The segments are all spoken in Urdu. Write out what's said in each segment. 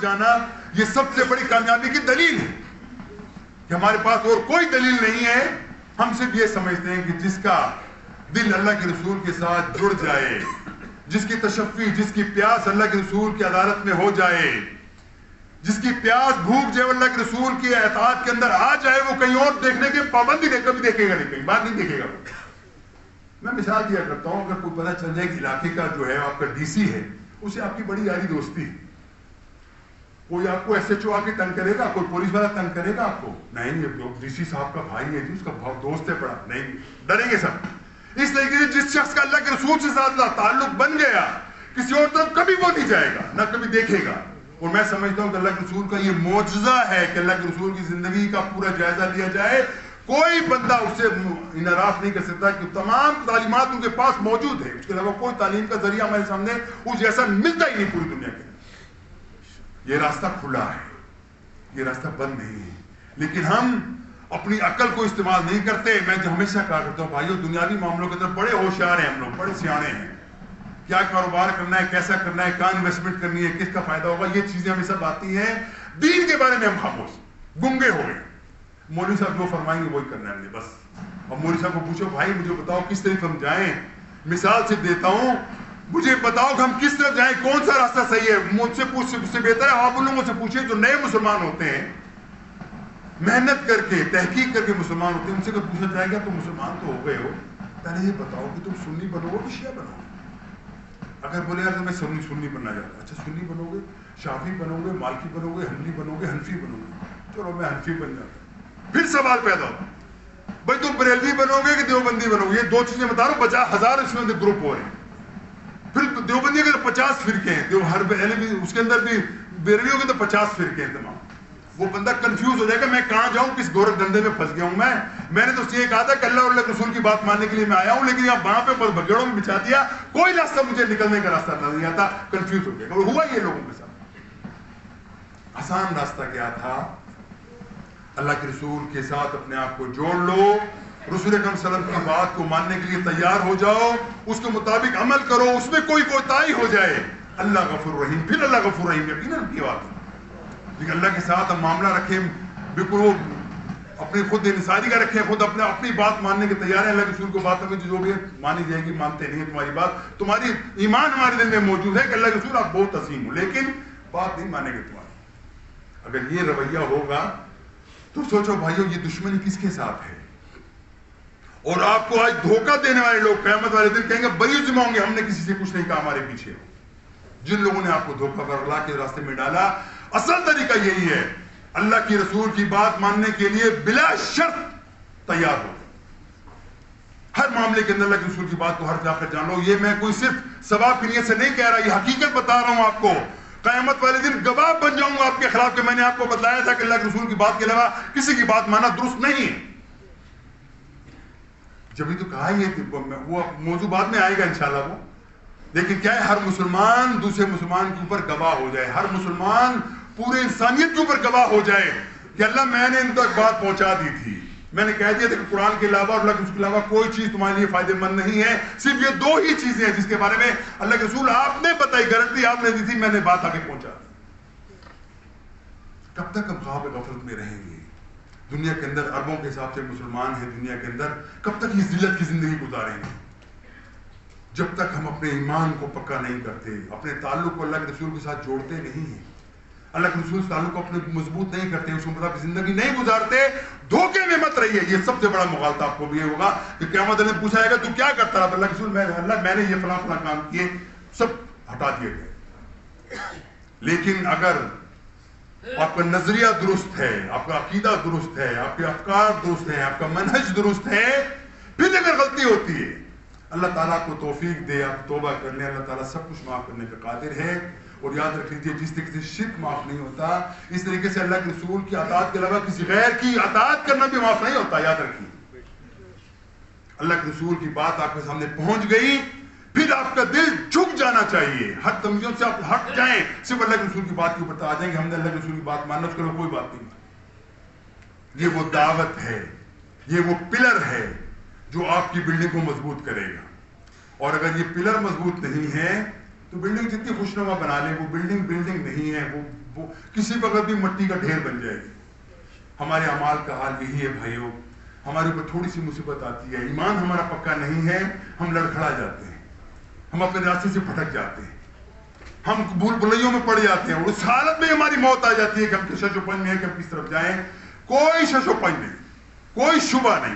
جانا یہ سب سے بڑی کامیابی کی دلیل ہے کہ ہمارے پاس اور کوئی دلیل نہیں ہے. ہم صرف یہ سمجھتے ہیں کہ جس کا دل اللہ کے رسول کے ساتھ جڑ جائے, جس کی تشفی, جس کی پیاس اللہ کے رسول کی عدالت میں ہو جائے, جس کی پیاس بھوک جو اللہ کے رسول کی اطاعت کے اندر آ جائے, وہ کہیں اور دیکھنے کے پابندی نہیں, کبھی دیکھے گا نہیں, کہیں بات نہیں دیکھے گا. میں مثال دیا کرتا ہوں, اگر کوئی پتہ چل جائے کہ علاقے کا جو ہے آپ کا ڈی سی ہے, اسے آپ کی بڑی یاری دوستی ہے, کوئی آپ کو ایس ایچ او آ کے تنگ کرے گا, کوئی پولیس والا تنگ کرے گا آپ کو, نہیں یہ ڈی سی صاحب کا بھائی ہے جی, اس کا بہت دوست ہے بڑا, نہیں, ڈریں گے سب. اس طریقے سے جس شخص کا اللہ کے رسول سے ساتھ تعلق بن گیا, کسی اور طرف کبھی وہ نہیں جائے گا, نہ کبھی دیکھے گا. اور میں سمجھتا ہوں کہ اللہ کے رسول کا یہ معجزہ ہے کہ اللہ کے رسول کی زندگی کا پورا جائزہ لیا جائے, کوئی بندہ اس سے انحراف نہیں کر سکتا کہ تمام تعلیمات ان کے پاس موجود ہے, اس کے علاوہ کوئی تعلیم کا ذریعہ ہمارے سامنے اس جیسا ملتا ہی نہیں پوری دنیا کے. یہ راستہ کھلا ہے, یہ راستہ بند نہیں ہے, لیکن ہم اپنی عقل کو استعمال نہیں کرتے. میں جو ہمیشہ کہا کرتا ہوں بھائیو, دنیاوی معاملوں کے اندر بڑے ہوشیار ہیں ہم لوگ, بڑے سیانے ہیں, کیا کاروبار کرنا ہے, کیسا کرنا ہے, کہاں انویسٹمنٹ کرنی ہے, کس کا فائدہ ہوگا, یہ چیزیں ہمیں سب آتی ہیں. دین کے بارے میں ہم خاموش, گنگے ہو گئے. مولوی صاحب جو فرمائیں گے وہی کرنا ہے ہم نے بس. اور مولوی صاحب کو پوچھو بھائی مجھے بتاؤ کس طرح ہم جائیں, مثال سے دیتا ہوں, مجھے بتاؤ کہ ہم کس طرح جائیں, کون سا راستہ صحیح ہے. مجھ سے پوچھ, اس سے بہتر ہے آپ ان لوگوں سے پوچھیں جو نئے مسلمان ہوتے ہیں, محنت کر کے تحقیق کر کے مسلمان ہوتے ہیں, ان سے اگر پوچھا جائے گا تو مسلمان تو ہو گئے ہو, پہلے یہ بتاؤ کہ تم سنی بنو گے کہ شیعہ بنو گے. اگر بولے یار میں سنی بننا چاہتا ہوں, اچھا سنی بنو گے, شافعی بنو گے, مالکی بنو گے, حنبلی بنو گے, حنفی بنو گے, چلو میں حنفی بن جاتا ہوں. پھر سوال پیدا ہوتا بھائی تم بریلوی بنو گے کہ دیوبندی بنو گے. یہ دو چیزیں بتا رہا ہوں, 50,000 اس میں گروپ ہو رہے ہیں. پھر دیوبندی کے 50 فرقے ہیں, اس کے اندر بھی بریلویوں کے تو 50 فرقے ہیں تمام. وہ بندہ کنفیوز ہو جائے گا میں کہاں جاؤں, کس گورکھ دھندے میں پھنس گیا ہوں. میں نے تو یہ کہا تھا کہ اللہ اور اللہ کے رسول کی بات ماننے کے لیے میں آیا ہوں, لیکن یہاں وہاں پہ بس بگڑوں میں بچھا دیا, کوئی راستہ مجھے نکلنے کا راستہ نہیں آتا, کنفیوز ہو گیا. ہوا یہ لوگوں کے ساتھ. آسان راستہ کیا تھا, اللہ کے رسول کے ساتھ اپنے آپ کو جوڑ لو, رسول اکرم صلی اللہ علیہ وسلم کی بات کو ماننے کے لیے تیار ہو جاؤ, اس کے مطابق عمل کرو, اس میں کوئی کوتاہی ہو جائے اللہ غفور رحیم. پھر اللہ غفور رحیم یقیناً کی بات ہے, لیکن اللہ کے ساتھ ہم معاملہ رکھیں بالکل وہ اپنی خود انحصاری کا رکھیں, خود اپنی بات ماننے کے تیار ہیں. اللہ کے رسول کو بات ہمیں جو بھی مانی جائے گی, مانتے نہیں ہیں تمہاری بات, تمہاری ایمان ہمارے دل میں موجود ہے کہ اللہ کے رسول آپ بہت عظیم ہو, لیکن بات نہیں مانیں گے تمہاری. اگر یہ رویہ ہوگا تو سوچو بھائیو یہ دشمنی کس کے ساتھ ہے. اور آپ کو آج دھوکہ دینے والے لوگ قیامت والے دن کہیں گے بری ذمہ ہوں گے, ہم نے کسی سے کچھ نہیں کہا, ہمارے پیچھے ہو. جن لوگوں نے آپ کو دھوکہ کر اللہ کے راستے میں ڈالا, اصل طریقہ یہی ہے, اللہ کی رسول کی بات ماننے کے لیے بلا شرط تیار ہو. ہر معاملے کے اندر اللہ کے رسول کی بات کو ہر جا کر جان لو. یہ میں کوئی صرف ثواب کی نیت سے نہیں کہہ رہا, یہ حقیقت بتا رہا ہوں آپ کو. قیامت والے دن گواہ بن جاؤں گا آپ کے خلاف کہ میں نے آپ کو بتلایا تھا کہ اللہ کے رسول کی بات کے علاوہ کسی کی بات ماننا درست نہیں ہے. جبھی تو کہا یہ وہ موضوع بعد میں آئے گا انشاءاللہ وہ, لیکن کیا ہے ہر مسلمان دوسرے مسلمان کے اوپر گواہ ہو جائے, ہر مسلمان پورے انسانیت کے اوپر گواہ ہو جائے کہ اللہ میں نے ان تک بات پہنچا دی تھی, میں نے کہہ دیا تھا کہ قرآن کے علاوہ اور اللہ کے رسول کے علاوہ کوئی چیز تمہارے لیے فائدہ مند نہیں ہے, صرف یہ دو ہی چیزیں ہیں جس کے بارے میں اللہ کے رسول آپ نے بتائی, گارنٹی آپ نے دی تھی, میں نے بات آگے پہنچا دی. کب تک ہم خواب غفلت میں رہیں گے؟ دنیا کے اندر اربوں کے حساب سے مسلمان ہیں دنیا کے اندر, کب تک یہ ذلت کی زندگی گزاریں گے؟ جب تک ہم اپنے ایمان کو پکا نہیں کرتے, اپنے تعلق کو اللہ کے رسول کے ساتھ جوڑتے نہیں ہیں, اللہ کے رسول سے تعلق کو اپنے مضبوط نہیں کرتے, اس مطابق زندگی نہیں گزارتے, دھوکے میں مت رہیے. یہ سب سے بڑا مغالطہ آپ کو بھی یہ ہوگا کہ قیامت نے پوچھا جائے گا تو کیا کرتا رہا, اللہ کے رسول میں نے یہ فلاں فلاں کام کیے, سب ہٹا دیے گئے. لیکن اگر آپ کا نظریہ درست ہے, آپ کا عقیدہ درست ہے, آپ کے افکار درست ہیں, آپ کا منہج درست ہے, پھر اگر غلطی ہوتی ہے اللہ تعالیٰ کو توفیق دے, آپ توبہ کر لیں, اللہ تعالیٰ سب کچھ معاف کرنے کا قادر ہے. اور یاد رکھ لیجیے جس طریقے سے شرک معاف نہیں ہوتا, اس طریقے سے اللہ کے رسول کی اطاعت کے علاوہ کسی غیر کی اطاعت کرنا بھی معاف نہیں ہوتا. یاد رکھیے, اللہ کے رسول کی بات آپ کے سامنے پہنچ گئی, پھر آپ کا دل جھک جانا چاہیے, ہر تمیزوں سے آپ ہٹ جائیں, صرف اللہ کے رسول کی بات کے اوپر آ جائیں کہ ہم نے اللہ کے رسول کی بات ماننا, اس کے لیے کوئی بات نہیں. یہ وہ دعوت ہے, یہ وہ پلر ہے جو آپ کی بلڈنگ کو مضبوط کرے گا. اور اگر یہ پلر مضبوط نہیں ہے تو بلڈنگ جتنی خوشنما بنا لیں وہ بلڈنگ نہیں ہے، وہ کسی وقت بھی مٹی کا ڈھیر بن جائے گی۔ ہمارے اعمال کا حال یہی ہے بھائیوں، ہمارے اوپر تھوڑی سی مصیبت آتی ہے، ایمان ہمارا پکا نہیں ہے، ہم لڑکھڑا جاتے ہیں، ہم اپنے راستے سے بھٹک جاتے ہیں، ہم بھول بھلائیوں میں پڑ جاتے ہیں، اور اس حالت میں ہماری موت آ جاتی ہے کہ ہم شش و پنج میں ہیں کہ ہم کس طرف جائیں۔ کوئی شش و پنج نہیں، کوئی شبہ نہیں۔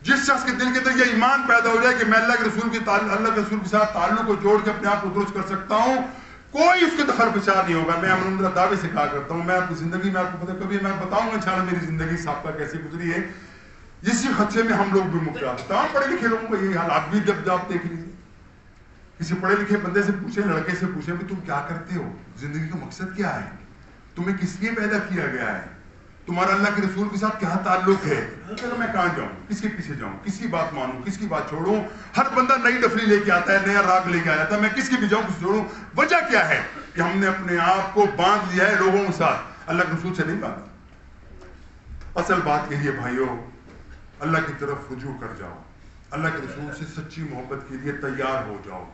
جس شخص کے دل کے اندر یہ ایمان پیدا ہو جائے کہ میں اللہ کے رسول کے ساتھ تعلق کو جوڑ کے اپنے آپ کو درست کر سکتا ہوں، کوئی اس کے دخل فشار نہیں ہوگا۔ میں الحمدللہ دعوے سے کہا کرتا ہوں، میں آپ کی زندگی میں آپ کو پتہ کبھی میں بتاؤں گا انشاءاللہ میری زندگی سابقہ کیسے گزری ہے، اسی خدشے میں ہم لوگ بھی مبتلا ہیں۔ تمام پڑھے لکھے لوگوں کا یہی حال، آپ بھی جب آپ دیکھ لیجیے، کسی پڑھے لکھے بندے سے پوچھیں، لڑکے سے پوچھیں کہ تم کیا کرتے ہو، زندگی کا مقصد کیا ہے، تمہیں کس لیے پیدا کیا گیا ہے، تمہارا اللہ کے رسول کے ساتھ کیا تعلق ہے، چلو میں کہاں جاؤں، کس کے پیچھے جاؤں، کس کی بات مانوں، کس کی بات چھوڑوں۔ ہر بندہ نئی ڈفلی لے کے آتا ہے، نیا راگ لے کے آ جاتا ہے، میں کس کے بھی جاؤں، کس چھوڑوں۔ وجہ کیا ہے کہ ہم نے اپنے آپ کو باندھ لیا ہے لوگوں کے ساتھ، اللہ کے رسول سے نہیں باندھا۔ اصل بات یہی ہے بھائیوں، اللہ کی طرف رجوع کر جاؤ، اللہ کے رسول سے سچی محبت کے لیے تیار ہو جاؤ۔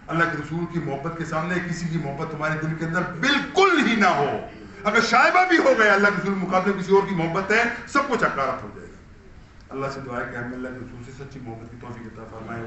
اللہ کے رسول کی محبت کے سامنے کسی کی محبت تمہارے دل کے اندر بالکل ہی نہ ہو۔ اگر شائبہ بھی ہو گیا اللہ کے رسول کے مقابلے کسی اور کی محبت ہے، سب کچھ حقارت ہو جائے گا۔ اللہ سے دعا ہے کہ ہمیں اللہ کے رسول سے سچی محبت کی توفیق عطا فرمائے۔